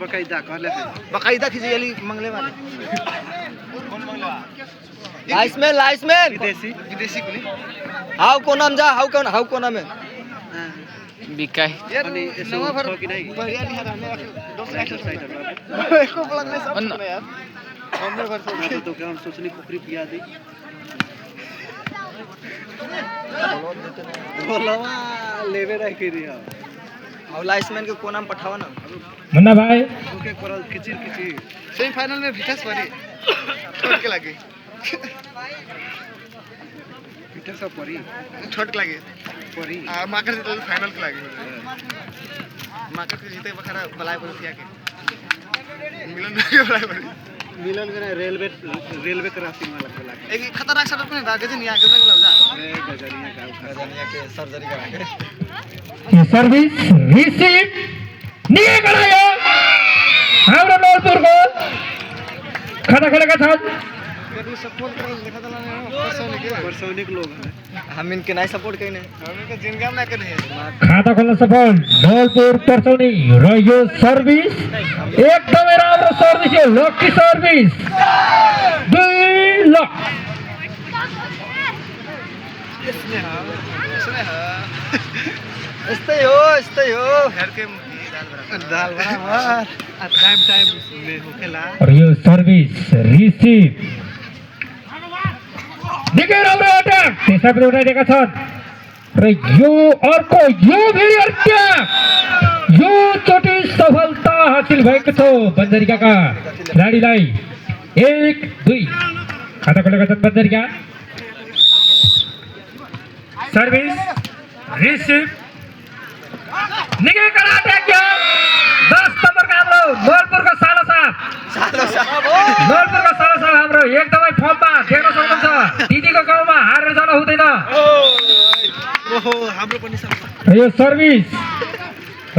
बकायदा खिचेली मंगले वाले लाइसमैन विदेशी कुनी हाउ को नाम जा हाउ को नाम है बिकाई यार नवा भर की नहीं बढ़िया नहीं हराने दोस्त एक्सरसाइज एको पलक नहीं सब ना यार हमने भर तो क्या हम सोचनी कुकरी पिया दी बोलवा लेवे रह के रिया अब लाइसमैन के को नाम पठावा ना मुन्ना भाई ओके करल किचिर सेमीफाइनल में विकास परी छोड़ के लगे विकास परी छोड़ के लगे परी माकर जीते फाइनल के लगे माकर के जीते बखरा बलाय बोल किया के मिलन के बलाय बोल मिलन के रेलवे क्रॉसिंग वाला लगे एक खतरनाक सड़क पे गजन यहां के लग जा गजनिया के सर्जरी करा के सर्विस रिसीव नहीं कराया हमरा नौलपुर को खड़ा का साथ सपोर्ट कर देखा दला परसोनिक लोग हैं हम इनके नहीं सपोर्ट कहीं नहीं हम इनके जिनका हम ना करे खाता खोलना सफल नौलपुर परसोनी रयो सर्विस एकदम राम्रो सर्भिस हो लकी सर्भिस 2 लाख यस्तै हो घर के दाल बराबर टाइम में होखेला और ये सर्विस रिसीव देखिए राम्रो अटैक त्यसै पनि उठाइदिएका छन् र यो अर्को यो फेरि अट्याक यो चोटि सफलता हासिल भएको छ बन्दरिकाका खेलाडीलाई 1-2 खाता खोलेका छन् बन्दरिका सर्भिस रिसीभ निकै कडा अट्याक 10 नम्बरको हाम्रो नौलपुरको सालो साहब हाम्रो एकदमै फर्ममा देख्न सक्नुहुन्छ दिदीको गाउँमा हारेर जान हुँदैन हाम्रो पनि यो सर्भिस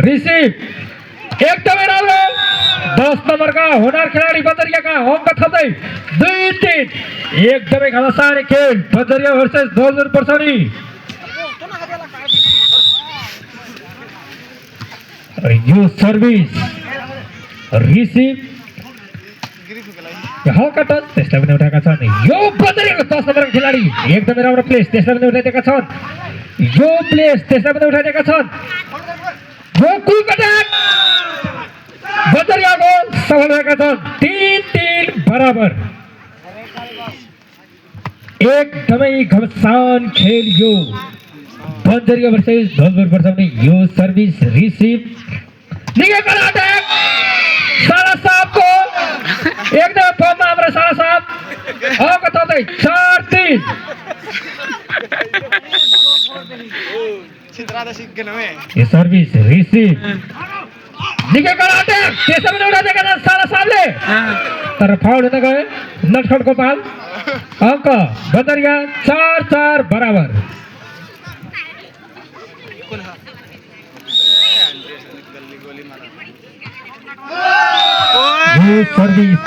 रिसिभ एकदमै राम्रो 10 नम्बरका होनार खेलाडी बन्दरियाका अङ्क थप्दै 2-3 एकदमै घमासाने खेल बन्दरिया भर्सेस नौलपुर पर्सनी यो सर्भिस रिसिभ हल्का टच त्यसलाई पनि उठाएका छन् यो बन्दरियाको 10 नम्बरका खेलाडी एकदमै राम्रो प्लेस त्यसलाई पनि उठाइदिएका छन् यो प्लेस त्यसलाई पनि उठाइदिएका छन् यो क्विक अट्याक बन्दरियाको सफल भएका छन् 3-3 बराबर एकदमै घमसान खेल यो बन्दरिया भर्सेस नौलपुर पर्सनी यो सर्भिस रिसिभ निकै कडा अट्याक साला साहबको एकदम फर्ममा हाम्रो साला साहब अङ्क थप्दै 4-3 यो सर्भिस रिसिभ निकै कडा अट्याक त्यसै पनि उठाइदिएका छन् साला साहबले तर फाउल हुन गयो नटखट गोपाल अङ्क बन्दरिया 4-4 बराबर यो सर्भिस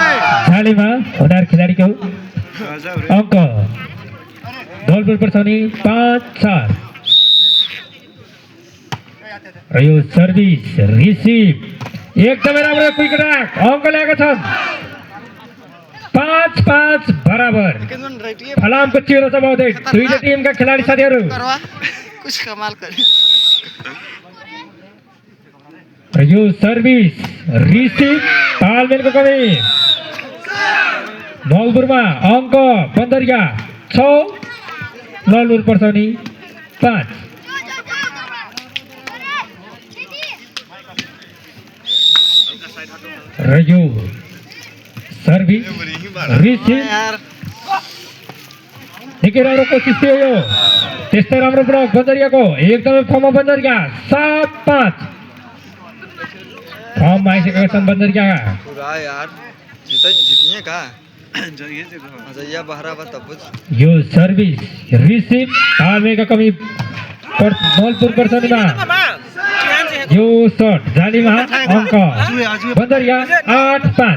झालीमा होनार खेलाडीको अङ्क नौलपुर पर्सनी 5-4 र यो सर्भिस रिसिभ एकदमै राम्रो क्विक अट्याक अङ्क ल्याएका छन् 5-5 बराबर फलामको चिरो चबाउँदै दुईटा टिमका खेलाडी साथीहरू कुछ कमाल गरे र यो सर्भिस रिसिभ तालमेलको कमी नौलपुरमा अङ्क बन्दरिया 6 नौलपुर पर्सनी 5 र यो सर्भिस रिसिभ निकै राम्रो कोसिस थियो यो त्यस्तै राम्रो ब्लक बन्दरियाको एकदमै फर्ममा बन्दरिया 7-5 फर्ममा आइसकेका छन् बन्दरिया पूरा यार जितिए का जइया बहरा तब यो सर्भिस रिसिभ तालमेलको कमी नौलपुर पर्सनीमा यो शट जालीमा अङ्क बन्दरिया 8-5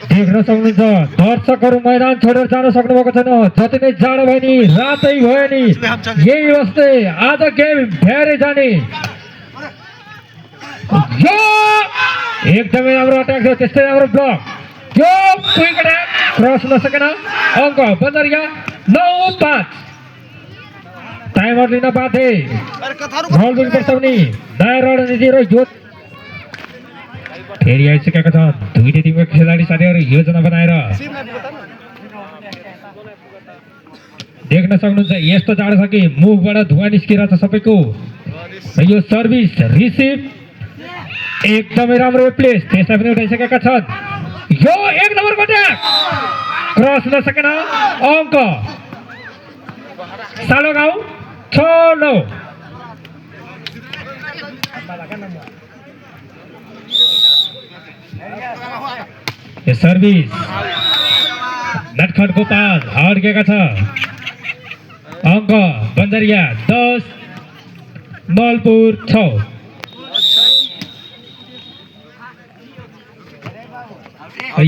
देख्न सक्नुहुन्छ दर्शकहरू मैदान छोडेर जान सक्नुभएको छैन जति नै जाडो भयो नि रातै भयो नि यही बस्दै आज गेम धेरै जाने यो एकदमै राम्रो अट्याक थियो त्यस्तै राम्रो ब्लक यो क्विक अट्याक क्रस हुन सकेन अङ्क बन्दरिया 9-5 टाइमर लिन बाध्य भलपुर पर्साउने नयाँ रणनीति र यो फेरि आइसकेका छन् दुईटै टिमका खेलाडी साथीहरू योजना बनाएर देख्न सक्नुहुन्छ यस्तो जाडो छ कि मुखबाट धुवा निस्किरहेछ सबैको र यो सर्भिस रिसिभ एकदमै राम्रो प्लेस त्यसलाई पनि उठाइसकेका छन् यो 1 नम्बरको अट्याक क्रस हुन सकेन अङ्क सालो गाउँ 6-9 यो सर्भिस नटखट गोपाल अड्केका छ अङ्क बन्दरिया 10 मलपुर 6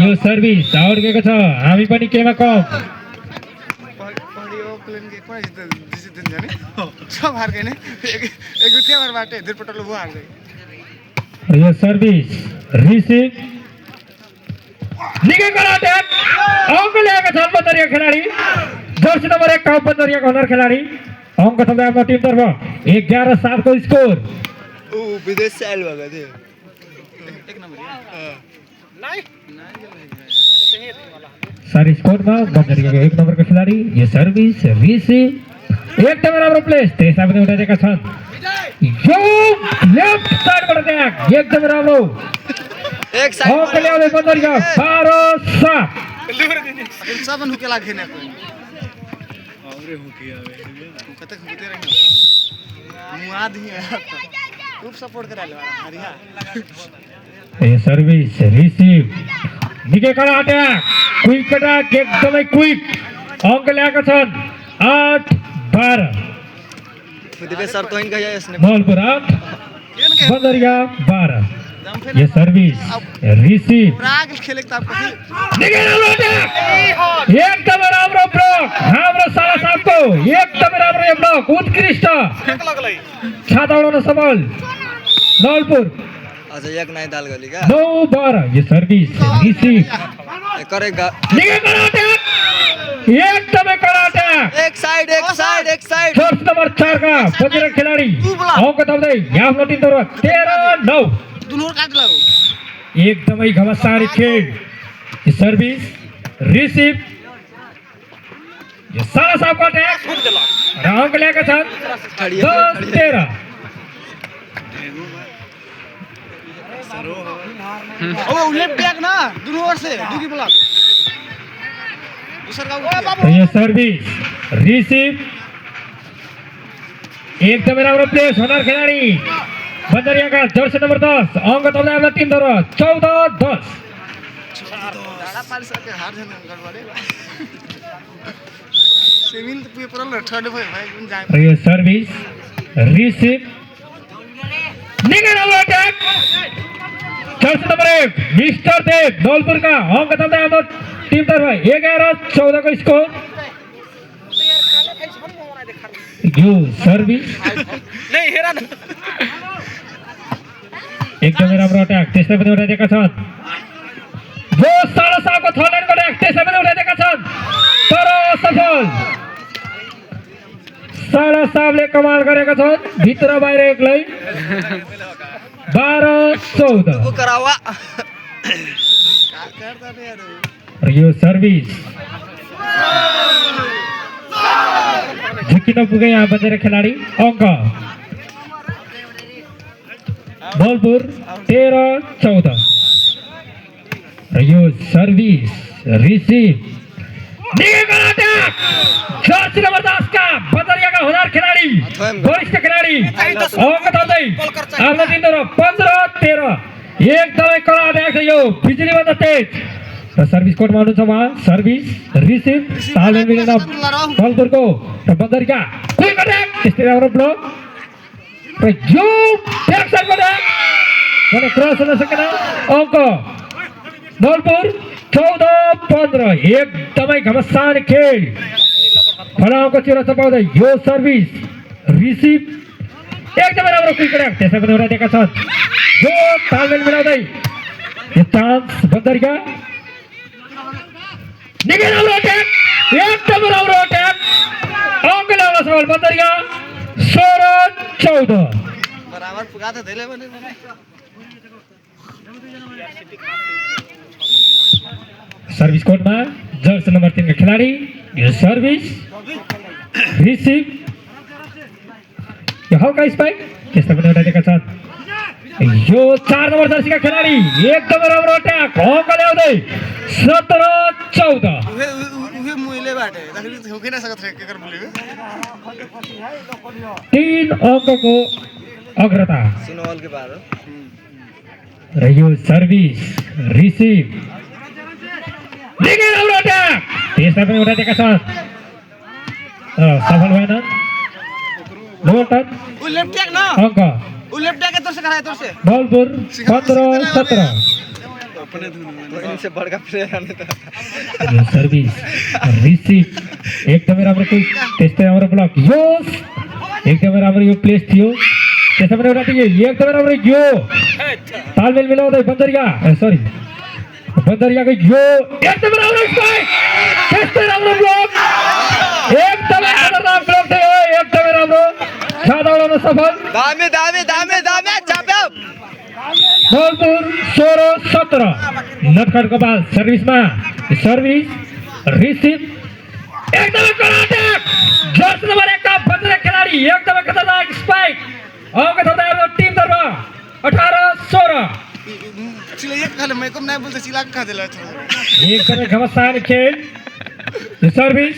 यो सर्भिस अड्केको छ हामी पनि केमा कम यो सर्भिस रिसिभ निकै कडा अट्याक अङ्क ल्याएका छन् बन्दरिया खेलाडी जर्सी नम्बर 1 का बन्दरियाको हुनर खेलाडी अङ्क थप्दै आफ्नो टिमतर्फ 11-7 को स्कोर विदेश से आयल भएको थियो सारी स्कोरमा बन्दरियाको 1 नम्बरको खेलाडी यो सर्भिस रिसिभ एकदमै राम्रो प्लेस त्यसलाई पनि उठाइदिएका छन् यो लेफ्ट साइडबाट अट्याक एकदमै राम्रो एक अङ्क ल्याउँदै बन्दरिया 12-7 सबन हुकेला खेने औरे हुके आवे कते हुके रहे मुआ दिया खूब सपोर्ट कराले वाला हरिया ए सर्भिस रिसिभ निकै कडा अट्याक क्विक अट्याक एकदमै क्विक अङ्क ल्याएका छन् 8-12 मुझे सर तो इनका यसने मलपुर 8 बन्दरिया 12 ये सर्भिस रिसिभ राग खेले त आपको निकै राम्रो अट्याक एकदमै राम्रो ब्लक हाम्रो साला साहबको एकदमै राम्रो यो ब्लक उत्कृष्ट छाता उडाउन सफल मलपुर आज एक नाइ दाल गली का 9-12 ये सर्भिस रिसिभ करेगा निकै कडा अट्याक एकदमै कडा अट्याक एक साइड जर्सी नम्बर 4 का बन्दरिया खेलाडी अङ्क थप्दै आफ्नो टिमतर्फ 13-9 दुनो काट लाओ एकदमै घमसारी खेल यो सर्भिस रिसिभ यो साला साहबको अट्याक र अङ्क ल्याएका छन् 10-13 ओ लेफ्ट बैक ना दुनो ओर से दुगी ब्लॉक दूसरा का यो सर्भिस रिसिभ एकदमै राम्रो प्लेस हुनर खेलाडी बन्दरियाका जर्सी नम्बर 10 अङ्क थप्दै आफ्नो टिमतर्फ 14-10 डाडा पाल सके हार जन गडबडे सेमिन त पुगे परल थर्ड भयो भाइ कुन जाय र यो सर्भिस रिसिभ निकै राम्रो अट्याक जर्सी नम्बर 1 मिस्टर देव दौलपुरका अङ्क थप्दै आफ्नो टिमतर्फ 11-14 को स्कोर यो सर्भिस नहीं हेरा न एकदमै राम्रो अट्याक त्यसलाई पनि उठाइदिएका छन् जो साला साहबको थर्डको अट्याक त्यसलाई पनि उठाइदिएका छन् तर असफल साला साहबले कमाल गरेका छन् भित्र बाहिर एक्लै 12-14 को करावा र यो सर्भिस झुकिन पुगे यहाँ बन्दरिया खेलाडी अङ्क मलपुर 13-14 र यो सर्भिस रिसिभ निकै कडा अट्याक जर्सी नम्बर 10 का बन्दरियाका हुनर खेलाडी वरिष्ठ खेलाडी अङ्क थप्दै आफ्नो टिमतर्फ 15-13 एकदमै कडा अट्याक छ यो बिजुलीभन्दा तेज र सर्भिस कोर्टमा हुनुहुन्छ उहाँ सर्भिस रिसिभ तालमेल मिलेन मलपुरको र बन्दरिया क्विक अट्याक त्यस्तै राम्रो ब्लक र यो ब्याक साइडको अट्याक भने क्रस हुन सकेन अङ्क मलपुर 14-15 एकदमै घमसान खेल फलाउको चिरा चपाउँदै यो सर्भिस रिसिभ एकदमै राम्रो क्विक ऱ्याक त्यसैले एउटा देखा छन् यो तालमेल मिलाउँदै यो चान्स बन्दरिया निकै राम्रो अट्याक एकदमै राम्रो अट्याक अङ्क ल्याउन सफल बन्दरिया 16-14 बराबर पुगा था धेले भने सर्भिस कोर्टमा जर्सी नम्बर 3 का खेलाडी यो सर्भिस रिसिभ यो हल्का स्पाइक त्यस्ता पनि एउटा देखा छन् यो 4 नम्बर जर्सीका खेलाडी एकदमै राम्रो अट्याक अङ्क ल्याउँदै 17-14 उहे मुइले बाटे तखिन हो किन सकत रे के कर बोले 3 अङ्कको अग्रता सिनोल के बाद र यो सर्भिस रिसिभ निकै राम्रो अट्याक त्यस्ता पनि एउटा देखा छन् सफल भएन लोटन उ लेफ्ट ट्याग न अङ्क उ लेफ्ट ट्याग तोर से कराए तोर से बलपुर 15-17 अपने धुन इनसे बड़का प्लेयर आने त यो सर्भिस रिसिभ एकदमै राम्रो क्विक त्यस्तै राम्रो ब्लक यो एकदमै राम्रो यो प्लेस थियो त्यसै पनि एउटा टिके एकदमै राम्रो यो तालमेल मिलाउँदै बन्दरिया सरी बन्दरियाको यो एकदमै राम्रो स्पाइक त्यस्तै राम्रो ब्लक एकदमै खतरनाक ब्लक थियो एकदमै राम्रो खादा उडाउन सफल दामे दामे दामे दामे चाप्यो बलपुर 16-17 नटखट कपाल सर्भिसमा सर्भिस रिसिभ एकदमै कडा अट्याक जर्सी नम्बर 1 का बन्दरिया खेलाडी एकदमै खतरनाक स्पाइक अङ्क थप्दै आफ्नो टिमतर्फ 18-16 चिला एक खाले मैं कम नहीं बोलते चिला खा देला एकदमै घमसान खेल यो सर्भिस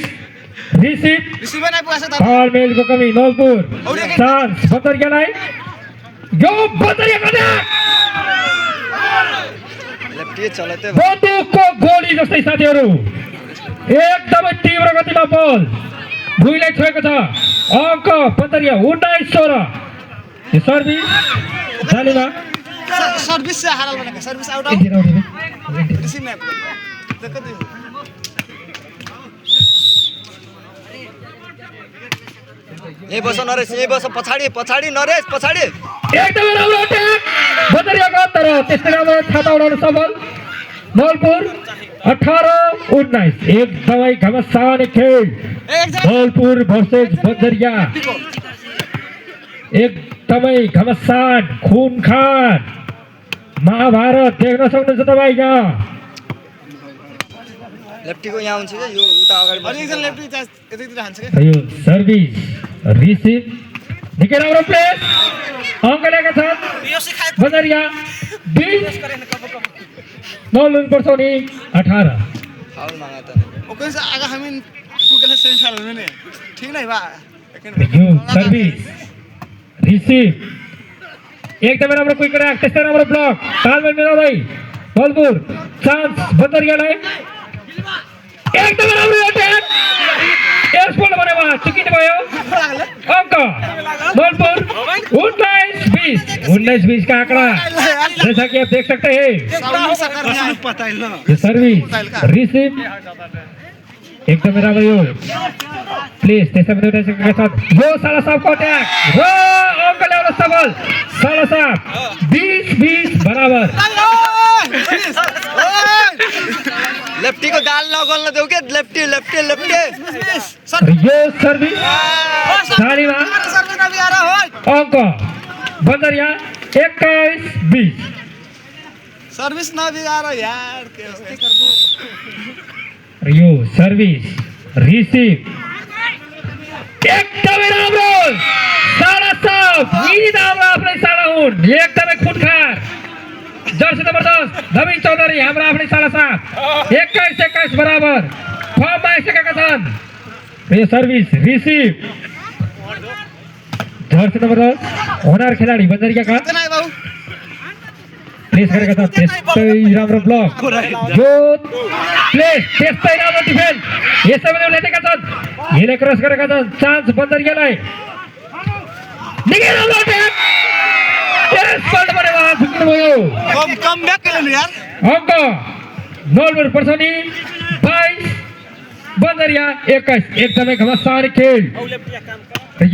रिसिभ रिसीव नहीं पुगा सकता तालमेलको कमी नौलपुर चान्स बन्दरियालाई यो बन्दरिया अट्याक लेफ्टी चलते बन्दुकको गोली जस्तै साथीहरू एकदमै तीव्र गतिमा बल भुइँलाई छोएको छ अङ्क बन्दरिया 19-16 यो सर्भिस जालीमा सर्विस से हारल बनेगा सर्विस आउट आउट रिसीव नहीं पुगा देखो दे ए बस नरेश ए बस पछाडी पछाडी नरेश पछाडी एकदमै राम्रो अट्याक बन्दरियाको तर त्यस्तै राम्रो खाता उडाउन सफल नौलपुर 18-19 एकदमै घमसान खेल नौलपुर भर्सेस बन्दरिया एकदमै घमसान खुनखान महाभारत देख्न सक्नुहुन्छ तपाईँ यहाँ लेफ्टी को यहाँ हुन्छ के यो उता अगाडि अनि एकजना लेफ्टी यतैतिर हान्छ के यो सर्भिस रिसिभ निकै राम्रो प्लेस अङ्क ल्याएका छन् बन्दरिया 20 नौलपुर पर्छौनी 18 फाउल मागा त ओके से आगा हामी पुगेला सेमिफाइनल में ठीक नहीं बा यो सर्भिस रिसिभ एकदमै राम्रो क्विक ऱ्याक त्यस्तै राम्रो ब्लक तालमेल मिलाउँदै बलपुर चान्स बन्दरियालाई एकदमै राम्रो अट्याक यसपल्ट भनेमा चुकिने भयो अङ्क बलपुर 19-20 का आंकड़ा जैसा कि आप देख सकते हैं ये सर्विस रिसीव एकदम राम्रो यो प्लेस त्यसै पनि उठाइ सकेका छन् यो साला साहब को अट्याक र अङ्क ल्याउन सफल साला साहब 20-20 बराबर लेफ्टी को गाल नगोल्न देऊ के लेफ्टी लेफ्टी लेफ्टी यो सर्भिस सालीमा अङ्क बन्दरिया 21-20 सर्विस नबिगार यार के यो सर्भिस रिसिभ एकदमै राम्रो साला साहब यिनी त हाम्रो आफ्नै साला हुन् एकदमै खुनखार जर्सी नम्बर 10 नवीन चौधरी हाम्रो आफ्नै साला साहब 21-21 बराबर फर्ममा आइसकेका छन् यो सर्भिस रिसिभ जर्सी नम्बर 10 होनार खेलाडी बन्दरियाका प्लेस गरेका छन् त्यस्तै राम्रो ब्लक यो प्लेस त्यस्तै राम्रो डिफेन्स यसै पनि उलेटेका छन् यसले क्रस गरेका छन् चान्स बन्दरियालाई निकै राम्रो अट्याक त्यसपल्ट पनि उहाँ झुक्नु भयो कम ब्याक खेल्नु यार अङ्क नौलपुर पर्छौनी 22 बन्दरिया 21 एकदमै घमसान खेल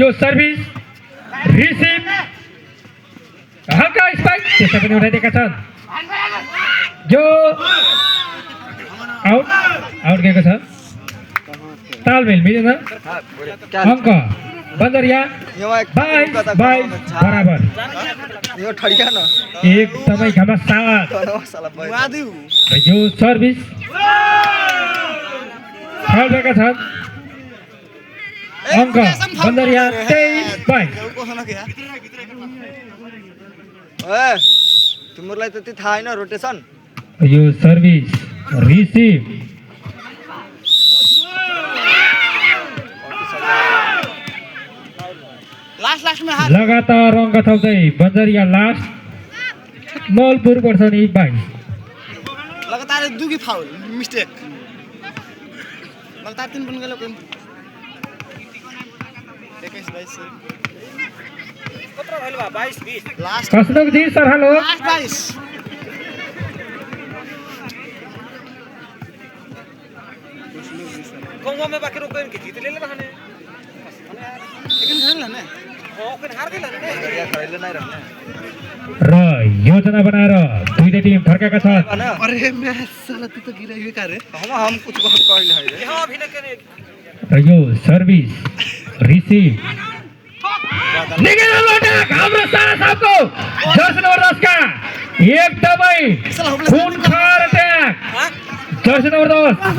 यो सर्भिस रिसिभ हल्का स्पाइक त्यसै पनि उठाइदिएका छन् जो आउट गएको छ तालमेल मिलेन अङ्क बन्दरिया 22 बराबर यो ठडिया न एकदमै घमासान यो सर्भिस फाउल भएका छन् अङ्क बन्दरिया 23-22 तिमीहरूलाई त्यति थाहा होइन रोटेसन यो सर्भिस रिसिभ लगातार अङ्क थप्दै बन्दरिया लास्ट मलपुर पर्छन् 22 लगातार दुगी फाउल मिस्टेक लगातार 3 बन गेलो 21-22 कत्रो भइल बा 22-20 लास्ट कसनक जी सर हेलो लास्ट 22 गाउँमा बाँकी रोक्दैन कि जितले ले रहने एकन खेल न ओकन हार गेल ने या खेल्न नै रहने र योजना बनाएर दुईटै टिम फर्केका छन् अरे म्याच साला तू त गिरायो का रे हम कुछ कहले है रे यहाँ अभिनय करे र यो सर्भिस रिसिभ निगेर अट्याक हाम्रो सारा साहबको जर्सी नम्बर 10 का एकदमै खूनखार attack jersey number 10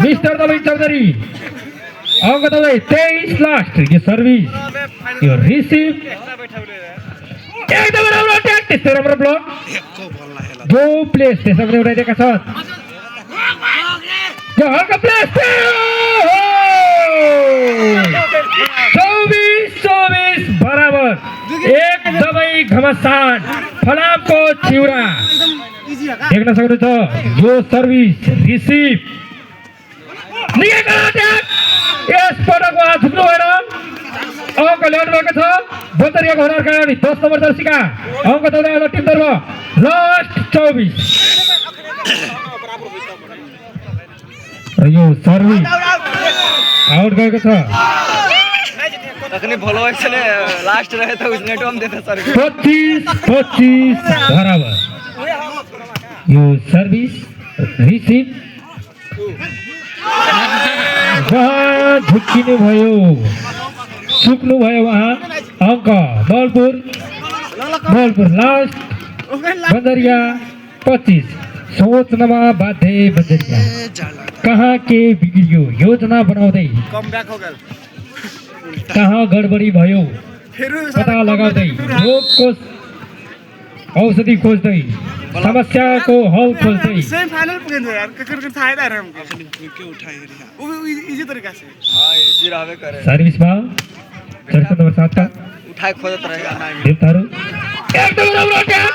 mister Dabai Chaudhary अङ्क दबई 23 लास्ट यो सर्भिस यो रिसिभ एकदमै राम्रो अट्याक त्यस्तै राम्रो ब्लक जो प्लेस त्यसै पनि उठाइदिएका छन् यो हल्का प्लेस 24-24 बराबर एकदमै घमासान फलामको चिउरा देख्न सक्नुहुन्छ यो सर्भिस रिसिभ यस पटक उहाँ झुक्नु भएन अङ्क ल्याउनु भएको छ बन्दरियाको हुनरका 10 नम्बर जर्सीका अङ्क दौडा टिम तर्फ लास्ट 24 र यो सर्भिस आउट गएको छ तखनी भलो एक्सले लास्ट रहे त उसने टोम देता सर 25-25 बराबर यो सर्भिस रिसिभ उहाँ झुक्किनु भयो सुक्नु भयो उहाँ अङ्क बलपुर लास्ट बन्दरिया 25 सोच्नमा बाध्य बन्दरिया कहाँ के बिग्रियो योजना बनाउँदै कहाँ गडबडी भयो पता लगाउँदै रोगको औषधि खोज्दै समस्याको हल खोज्दै सेमीफाइनल पुगेन यार क्रिकेट थाहा है हमको के उठाए रे वो इजी तरीका से हां इजी रहबे करे सर्भिस भाव जर्सी नम्बर 7 का उठाए खोजत रहेगा ना एकदम राम्रो अट्याक